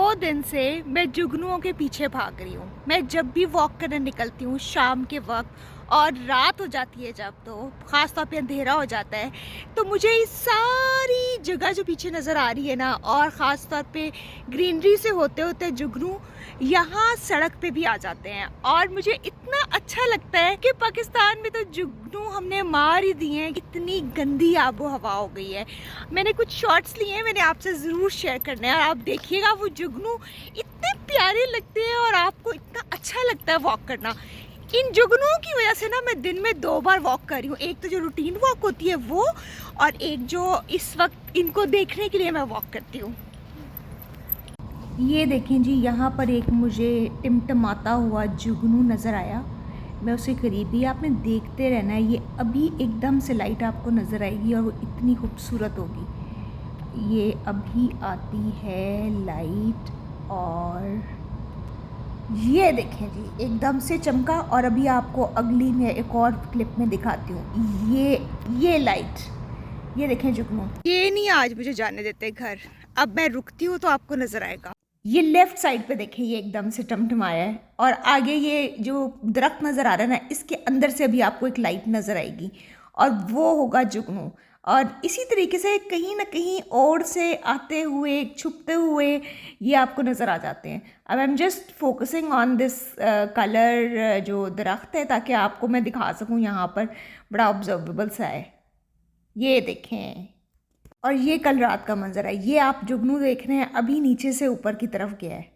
2 दिन से मैं जुगनुओं के पीछे भाग रही हूँ। मैं जब भी वॉक करने निकलती हूँ शाम के वक्त और रात हो जाती है जब, तो ख़ास तौर पे अंधेरा हो जाता है, तो मुझे ये सारी जगह जो पीछे नज़र आ रही है ना, और ख़ास तौर पे ग्रीनरी से होते होते जुगनू यहाँ सड़क पे भी आ जाते हैं। और मुझे इतना अच्छा लगता है कि पाकिस्तान में तो जुगनू हमने मार ही दिए हैं। इतनी गंदी आबो हवा हो गई है। मैंने कुछ शॉट्स लिए हैं, मैंने आपसे ज़रूर शेयर करने हैं और आप देखिएगा वो जुगनू इतने प्यारे लगते हैं और आपको इतना अच्छा लगता है वॉक करना। इन जुगनुओं की वजह से ना मैं दिन में 2 बार वॉक कर रही हूँ। एक तो जो रूटीन वॉक होती है वो, और एक जो इस वक्त इनको देखने के लिए मैं वॉक करती हूँ। ये देखें जी, यहाँ पर एक मुझे टिमटिमाता हुआ जुगनू नज़र आया। मैं उसे करीबी, आपने देखते रहना है। ये अभी एकदम से लाइट आपको नज़र आएगी और वो इतनी खूबसूरत होगी। ये अभी आती है लाइट, और ये देखें जी एकदम से चमका। और अभी आपको अगली में एक और क्लिप में दिखाती हूँ। ये लाइट, ये देखें जुगनू। ये नहीं आज मुझे जाने देते घर। अब मैं रुकती हूँ तो आपको नज़र आएगा। ये लेफ्ट साइड पे देखें, ये एकदम से टमटमाया है। और आगे ये जो दरख्त नज़र आ रहा है ना, इसके अंदर से अभी आपको एक लाइट नज़र आएगी और वो होगा जुगनू। और इसी तरीके से कहीं ना कहीं और से आते हुए, छुपते हुए ये आपको नज़र आ जाते हैं। अब I am just focusing on this colour जो दरख्त है, ताकि आपको मैं दिखा सकूं यहाँ पर बड़ा ऑब्जर्वेबल सा है। ये देखें, और ये कल रात का मंजर है। ये आप जुगनू देख रहे हैं, अभी नीचे से ऊपर की तरफ गया है।